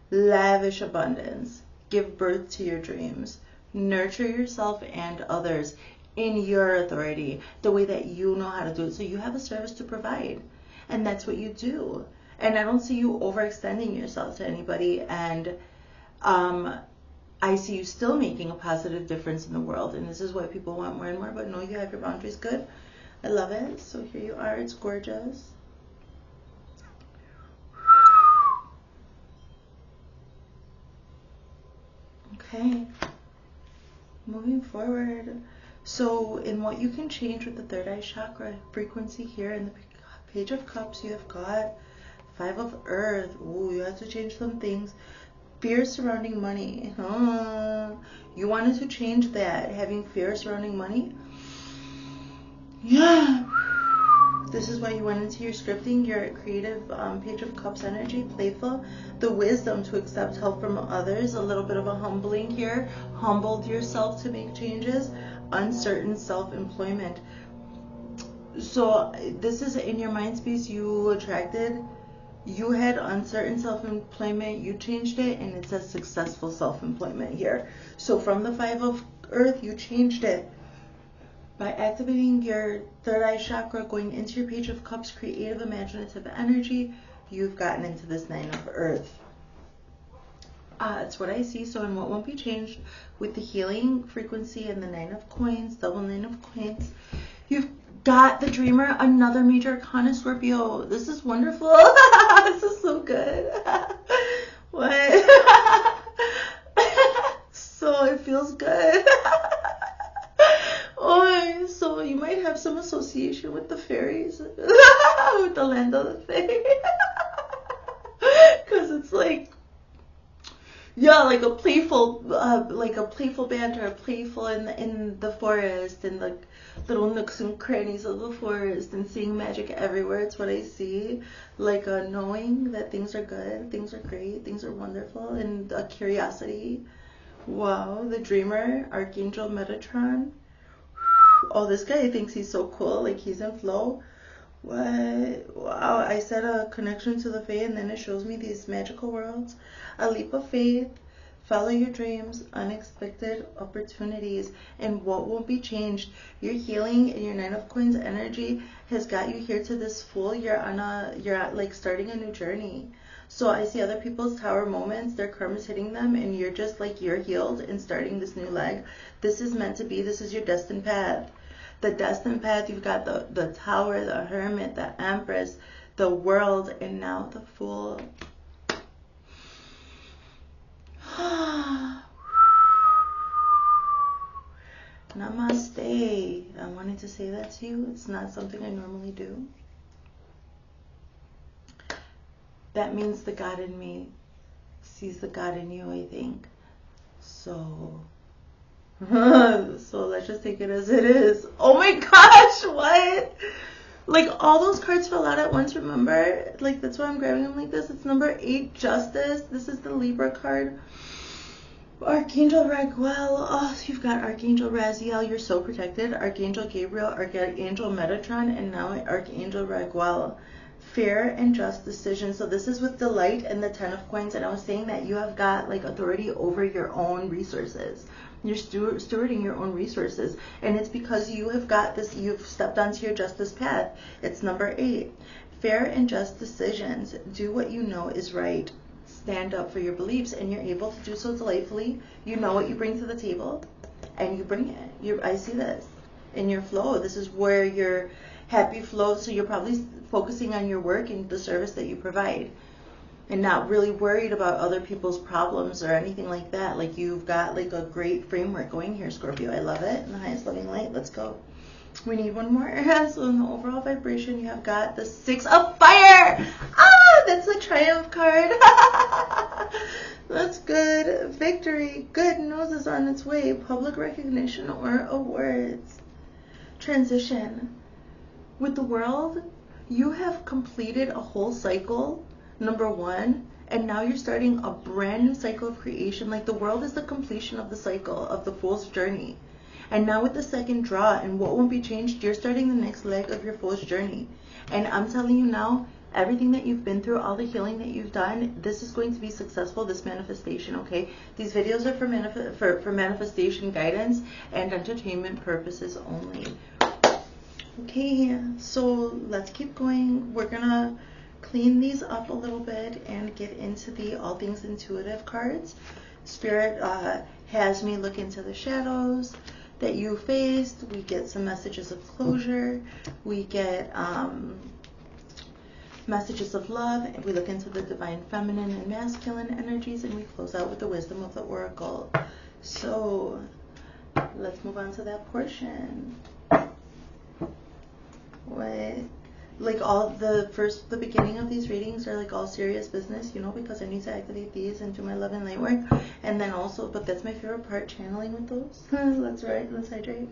lavish abundance, give birth to your dreams, nurture yourself and others in your authority, the way that you know how to do it. So you have a service to provide, and that's what you do. And I don't see you overextending yourself to anybody. And I see you still making a positive difference in the world, and this is why people want more and more. But no, you have your boundaries good. I love it. So here you are. It's gorgeous. Okay. Moving forward. So in what you can change with the third eye chakra frequency here in the Page of Cups, you have got 5 of Earth. Ooh, you have to change some things. Fear surrounding money. You wanted to change that, having fear surrounding money. Yeah. This is why you went into your scripting, your creative Page of Cups energy, playful. The wisdom to accept help from others, a little bit of a humbling here. Humbled yourself to make changes. Uncertain self-employment. So this is in your mind space you attracted. You had uncertain self-employment, you changed it, and it says successful self-employment here. So from the 5 of Earth, you changed it. By activating your third eye chakra, going into your Page of Cups, creative, imaginative energy, you've gotten into this 9 of Earth. That's what I see. So in what won't be changed with the healing frequency and the 9 of Coins, double 9 of Coins, you've got the Dreamer, another major arcana, Scorpio. This is wonderful. This is so good. What? So it feels good. Oh, so you might have some association with the fairies, with the land of the fairies, because it's like, yeah, like a playful banter, playful in the forest, and the little nooks and crannies of the forest, and seeing magic everywhere. It's what I see, like knowing that things are good, things are great, things are wonderful, and a curiosity. Wow, the Dreamer, Archangel Metatron. Oh, this guy thinks he's so cool, like he's in flow. What? Wow, I said a connection to the fae, and then it shows me these magical worlds. A leap of faith, follow your dreams, unexpected opportunities, and what won't be changed. Your healing and your 9 of Coins energy has got you here to this full. You're at like starting a new journey. So I see other people's tower moments, their karma's hitting them, and you're just like, you're healed and starting this new leg. This is meant to be. This is your destined path. the destined path, you've got the Tower, the Hermit, the Empress, the World, and now the Fool. Namaste. I wanted to say that to you. It's not something I normally do. That means the God in me sees the God in you, I think. So, so let's just take it as it is. Oh my gosh, what? Like, all those cards fell out at once, remember? Like, that's why I'm grabbing them like this. It's number 8, Justice. This is the Libra card. Archangel Raguel. Oh, you've got Archangel Raziel. You're so protected. Archangel Gabriel, Archangel Metatron, and now Archangel Raguel. Fair and just decision. So this is with the Light and the 10 of Coins, and I was saying that you have got like authority over your own resources. You're stewarding your own resources, and it's because you have got this, you've stepped onto your justice path. It's number 8. Fair and just decisions. Do what you know is right. Stand up for your beliefs, and you're able to do so delightfully. You know what you bring to the table, and you bring it. I see this in your flow. This is where your happy flow. So you're probably focusing on your work and the service that you provide, and not really worried about other people's problems or anything like that. Like, you've got like a great framework going here, Scorpio. I love it. In the highest loving light. Let's go. We need one more. So in the overall vibration, you have got the 6 of Fire. Ah, that's a triumph card. That's good. Victory. Good news is on its way. Public recognition or awards. Transition. With the World, you have completed a whole cycle, number 1, and now you're starting a brand new cycle of creation. Like, the World is the completion of the cycle of the Fool's journey. And now with the second draw, and what won't be changed, you're starting the next leg of your Fool's journey. And I'm telling you now, everything that you've been through, all the healing that you've done, this is going to be successful, this manifestation, okay? These videos are for manifestation guidance and entertainment purposes only. Okay, so let's keep going. We're gonna clean these up a little bit and get into the All Things Intuitive cards. Spirit has me look into the shadows that you faced. We get some messages of closure. We get messages of love. We look into the divine feminine and masculine energies, and we close out with the wisdom of the oracle. So let's move on to that portion. What, like, all the beginning of these readings are like all serious business, you know, because I need to activate these and do my love and light work. And then also, but that's my favorite part, channeling with those. Let's hydrate.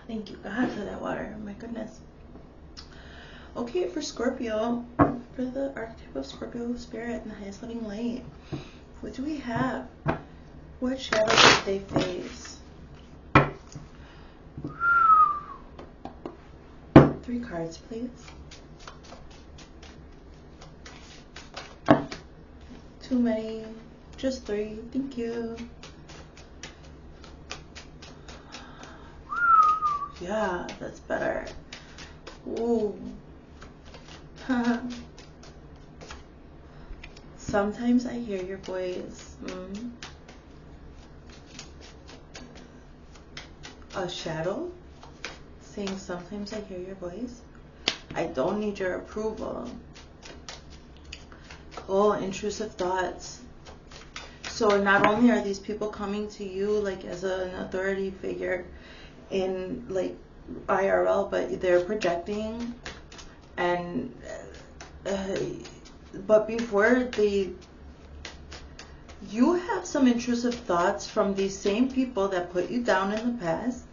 Thank you, God, for that water. My goodness. Okay, for Scorpio, for the archetype of Scorpio spirit in the highest loving light, what do we have? What shadow did they face? 3 cards, please. Too many. Just 3. Thank you. Yeah, that's better. Ooh. Sometimes I hear your voice. A shadow saying sometimes I hear your voice. I don't need your approval. Oh, intrusive thoughts. So not only are these people coming to you like as an authority figure in like IRL, but they're projecting, and but before you have some intrusive thoughts from these same people that put you down in the past.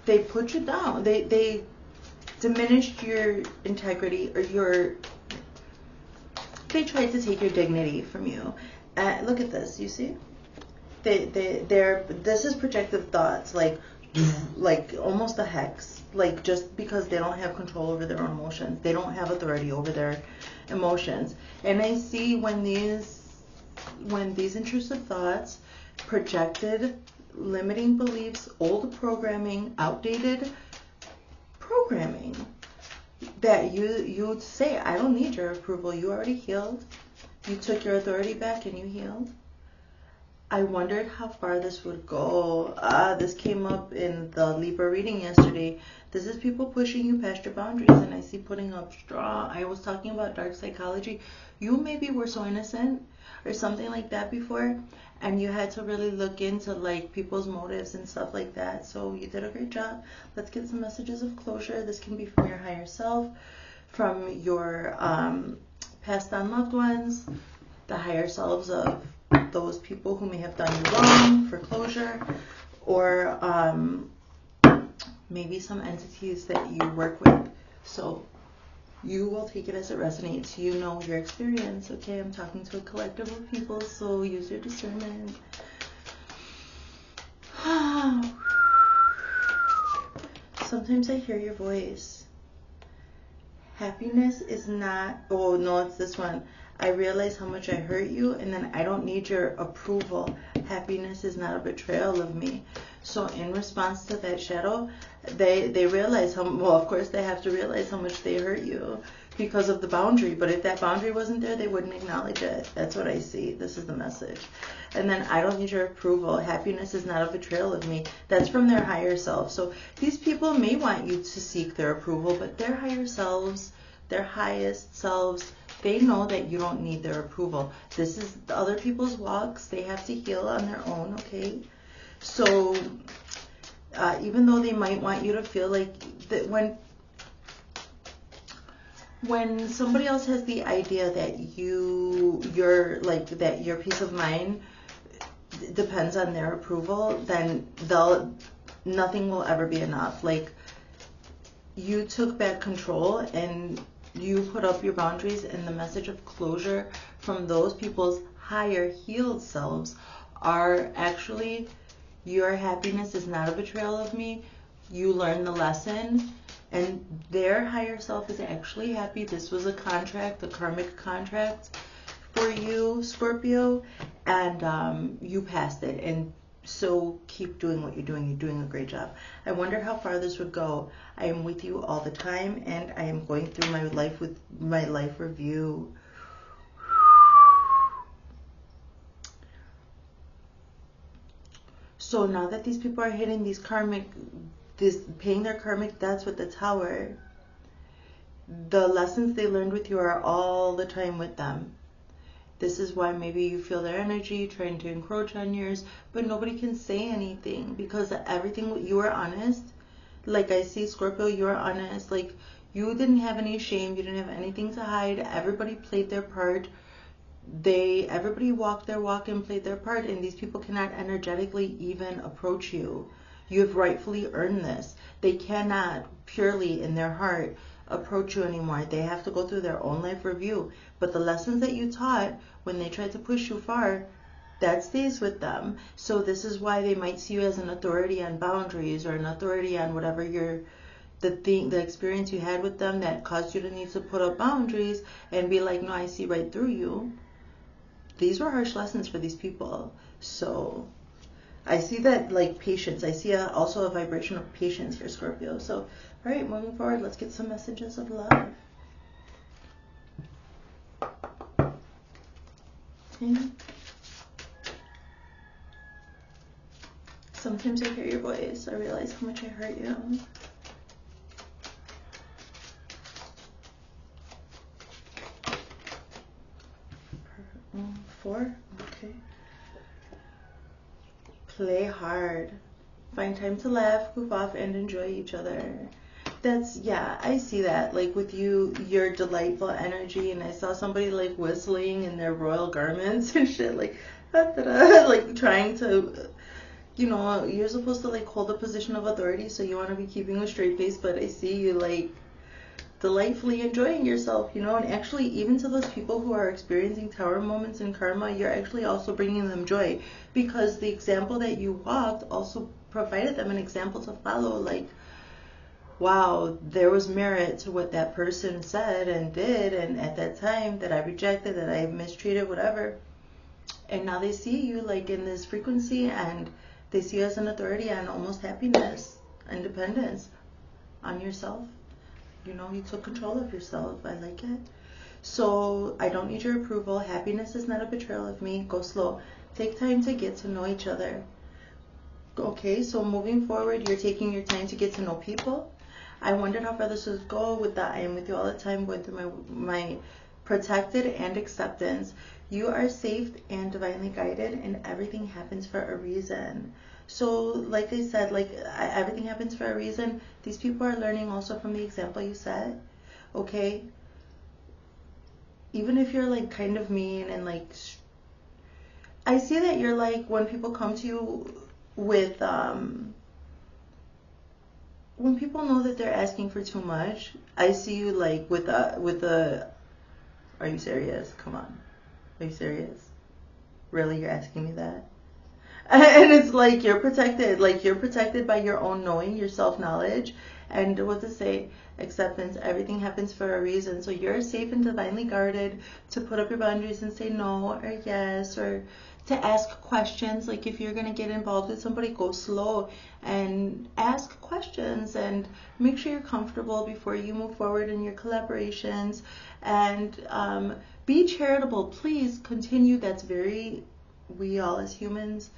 They put you down. They diminished your integrity, or they tried to take your dignity from you. Look at this. You see? This is projective thoughts, like almost a hex. Like, just because they don't have control over their own emotions, they don't have authority over their emotions. And I see when these intrusive thoughts, projected limiting beliefs, old programming, outdated programming, that you say, I don't need your approval, you already healed, You took your authority back and you healed. I wondered how far this would go. This came up in the Libra reading yesterday. This is people pushing you past your boundaries, and I see putting up straw. I was talking about dark psychology. You maybe were so innocent or something like that before, and you had to really look into like people's motives and stuff like that. So you did a great job. Let's get some messages of closure. This can be from your higher self, from your passed on loved ones, the higher selves of those people who may have done you wrong, for closure, or maybe some entities that you work with. So you will take it as it resonates. You know your experience. Okay, I'm talking to a collective of people, so use your discernment. Sometimes I hear your voice. Happiness is not, oh no, it's this one. I realize how much I hurt you, and then I don't need your approval. Happiness is not a betrayal of me. So in response to that shadow, they realize how, well, of course they have to realize how much they hurt you because of the boundary. But if that boundary wasn't there, they wouldn't acknowledge it. That's what I see. This is the message. And then I don't need your approval. Happiness is not a betrayal of me. That's from their higher self. So these people may want you to seek their approval, but their higher selves, their highest selves, they know that you don't need their approval. This is the other people's walks. They have to heal on their own, okay? So even though they might want you to feel like that, when somebody else has the idea that you're like that your peace of mind depends on their approval, then nothing will ever be enough. Like, you took back control and you put up your boundaries, and the message of closure from those people's higher healed selves are actually, your happiness is not a betrayal of me. You learned the lesson, and their higher self is actually happy. This was a contract, a karmic contract for you, Scorpio, and you passed it. And so keep doing what you're doing. You're doing a great job. I wonder how far this would go. I am with you all the time, and I am going through my life with my life review. So now that these people are hitting these paying their karmic debts with the Tower, the lessons they learned with you are all the time with them. This is why maybe you feel their energy trying to encroach on yours, but nobody can say anything because everything, you are honest. Like I see, Scorpio, you are honest. Like, you didn't have any shame. You didn't have anything to hide. Everybody played their part. Everybody walked their walk and played their part, and these people cannot energetically even approach you. You have rightfully earned this. They cannot purely in their heart approach you anymore. They have to go through their own life review. But the lessons that you taught when they tried to push you far, that stays with them. So this is why they might see you as an authority on boundaries, or an authority on whatever the experience you had with them that caused you to need to put up boundaries, and be like, no, I see right through you. These were harsh lessons for these people. So I see that, like, patience. I see also a vibration of patience here, Scorpio. So, all right, moving forward, let's get some messages of love. Okay. Sometimes I hear your voice. I realize how much I hurt you. Four? Okay. Play hard. Find time to laugh, goof off, and enjoy each other. Yeah, I see that. Like, with you, your delightful energy, and I saw somebody like whistling in their royal garments and shit, like, da-da-da, like trying to, you're supposed to like hold a position of authority, so you want to be keeping a straight face, but I see you like delightfully enjoying yourself, and actually, even to those people who are experiencing tower moments in karma, you're actually also bringing them joy, because the example that you walked also provided them an example to follow. Like, wow, there was merit to what that person said and did, and at that time that I rejected, that I mistreated, whatever. And now they see you like in this frequency, and they see you as an authority on almost happiness, independence, on yourself. You took control of yourself. I like it. So I don't need your approval. Happiness is not a betrayal of me. Go slow. Take time to get to know each other. Okay, so moving forward, you're taking your time to get to know people. I wondered how far this would go with that. I am with you all the time, going through my protected and acceptance. You are safe and divinely guided, and everything happens for a reason. So like I said, everything happens for a reason. These people are learning also from the example you set. Okay, even if you're like kind of mean and like, I see that you're like, when people come to you with when people know that they're asking for too much, I see you like with the are you serious? Come on. Are you serious? Really, you're asking me that? And it's like you're protected by your own knowing, your self-knowledge, and what to say, acceptance. Everything happens for a reason. So you're safe and divinely guarded to put up your boundaries and say no or yes, or to ask questions. Like if you're going to get involved with somebody, go slow and ask questions and make sure you're comfortable before you move forward in your collaborations. And be charitable. Please continue. That's very, we all as humans,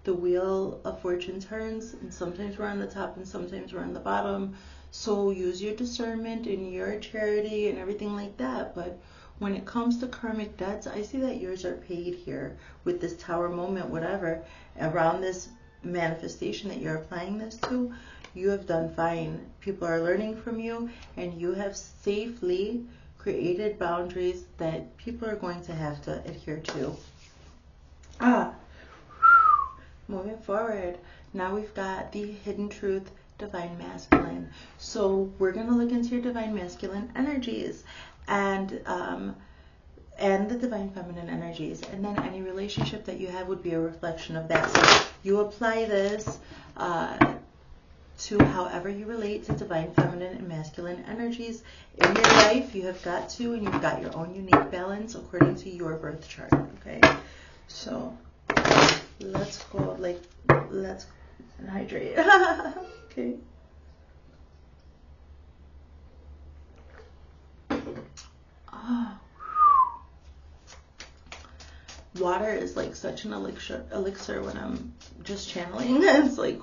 the wheel of fortune turns, and sometimes we're on the top and sometimes we're on the bottom. So use your discernment and your charity and everything like that. But when it comes to karmic debts, I see that yours are paid here with this tower moment, whatever, around this manifestation that you're applying this to. You have done fine. People are learning from you, and you have safely created boundaries that people are going to have to adhere to. Moving forward, now we've got the hidden truth, divine masculine. So we're going to look into your divine masculine energies and the divine feminine energies, and then any relationship that you have would be a reflection of that. So you apply this to however you relate to divine feminine and masculine energies in your life. You have got to, and you've got your own unique balance according to your birth chart. Okay, so let's go, let's hydrate. Okay. Water is like such an elixir when I'm just channeling. It's like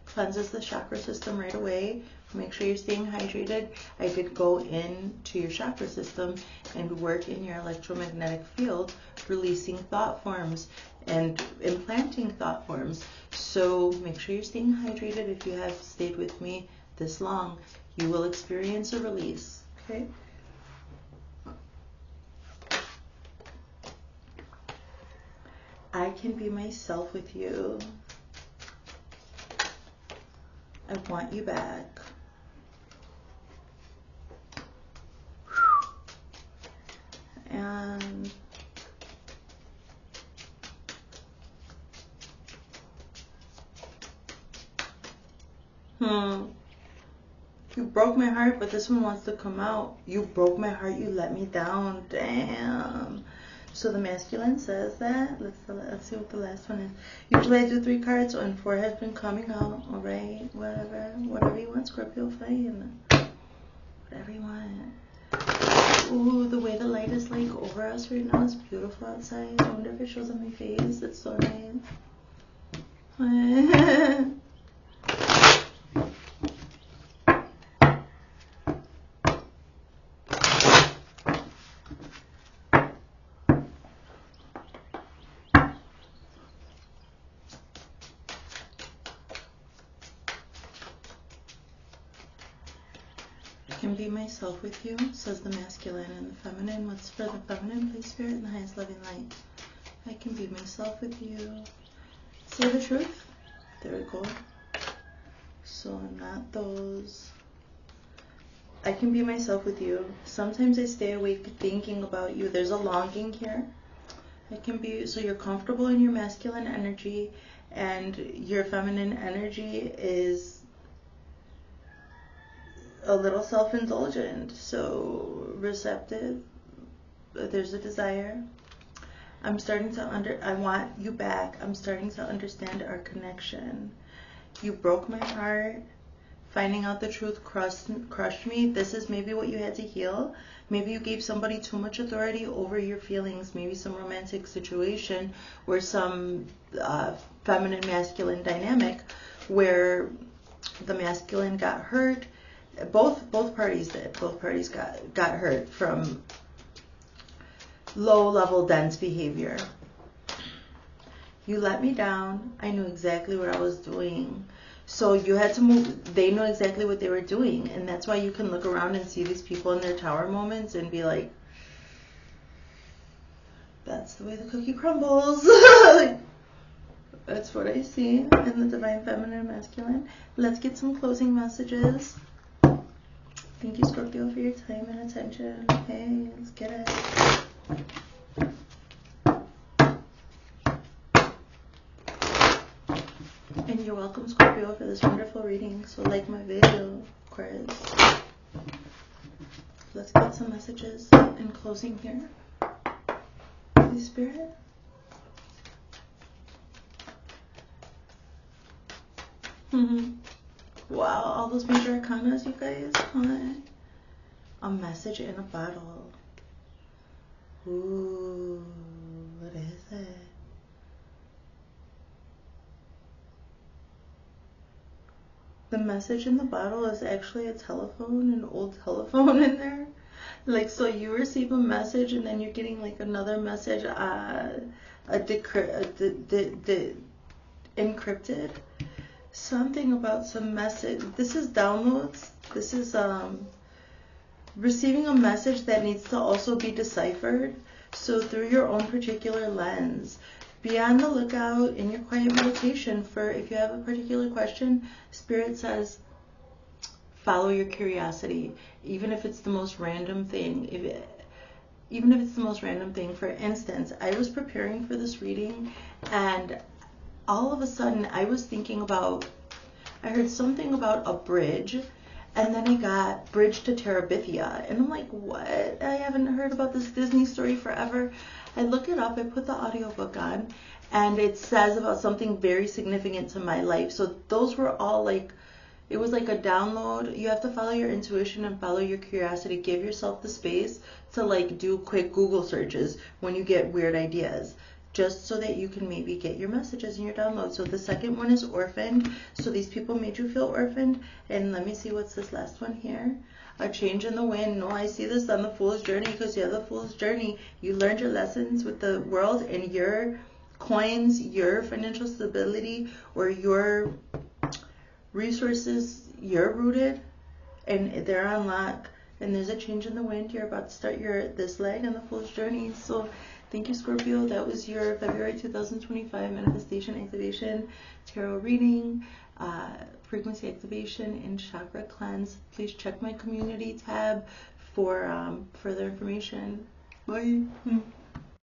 cleanses the chakra system right away. Make sure you're staying hydrated. I did go into your chakra system and work in your electromagnetic field, releasing thought forms and implanting thought forms. So make sure you're staying hydrated. If you have stayed with me this long, you will experience a release. Okay? I can be myself with you. I want you back. And you broke my heart, but this one wants to come out. You broke my heart, you let me down. Damn. So the masculine says that. Let's see what the last one is. Usually I do 3 cards, and 4 has been coming out. All right, whatever you want, Scorpio, fine. Whatever you want. Ooh, the way the light is like over us right now is beautiful outside. I wonder if it shows on my face. It's so nice. Can be myself with you, says the masculine, and the feminine. What's for the feminine? Please, Spirit, in the highest loving light. I can be myself with you. Say the truth. There we go. So not those. I can be myself with you. Sometimes I stay awake thinking about you. There's a longing here. I can be, so you're comfortable in your masculine energy, and your feminine energy is a little self-indulgent, so receptive. There's a desire. I'm starting to I want you back. I'm starting to understand our connection. You broke my heart. Finding out the truth crushed me. This is maybe what you had to heal. Maybe you gave somebody too much authority over your feelings. Maybe some romantic situation where some feminine masculine dynamic where the masculine got hurt. Both parties did. Both parties got hurt from low level dense behavior. You let me down. I knew exactly what I was doing. So you had to move. They know exactly what they were doing. And that's why you can look around and see these people in their tower moments and be like, that's the way the cookie crumbles. That's what I see in the divine feminine and masculine. Let's get some closing messages. Thank you, Scorpio, for your time and attention. Okay, let's get it. And you're welcome, Scorpio, for this wonderful reading. So like my video, of course. Let's get some messages in closing here. Holy Spirit. Wow, all those major arcanas, you guys. Huh? A message in a bottle. Ooh, what is it? The message in the bottle is actually a telephone, an old telephone in there. Like, so you receive a message and then you're getting like another message, encrypted. Something about some message. This is downloads. This is receiving a message that needs to also be deciphered. So through your own particular lens. Be on the lookout in your quiet meditation for, if you have a particular question, Spirit says, follow your curiosity, even if it's the most random thing. Even if it's the most random thing. For instance, I was preparing for this reading, and all of a sudden I was thinking about, I heard something about a bridge, and then I got Bridge to Terabithia, and I'm like, what? I haven't heard about this Disney story forever. I look it up, I put the audiobook on, and it says about something very significant to my life. So those were all like, it was like a download. You have to follow your intuition and follow your curiosity. Give yourself the space to like do quick Google searches when you get weird ideas, just so that you can maybe get your messages in your download. So the second one is orphaned. So these people made you feel orphaned. And let me see, what's this last one here? A change in the wind. No, I see this on the Fool's Journey, because you have the Fool's Journey. You learned your lessons with the world, and your coins, your financial stability, or your resources, you're rooted, and they're on lock. And there's a change in the wind. You're about to start this leg on the Fool's Journey. So thank you, Scorpio. That was your February 2025 manifestation activation tarot reading, frequency activation, and chakra cleanse. Please check my community tab for further information. Bye.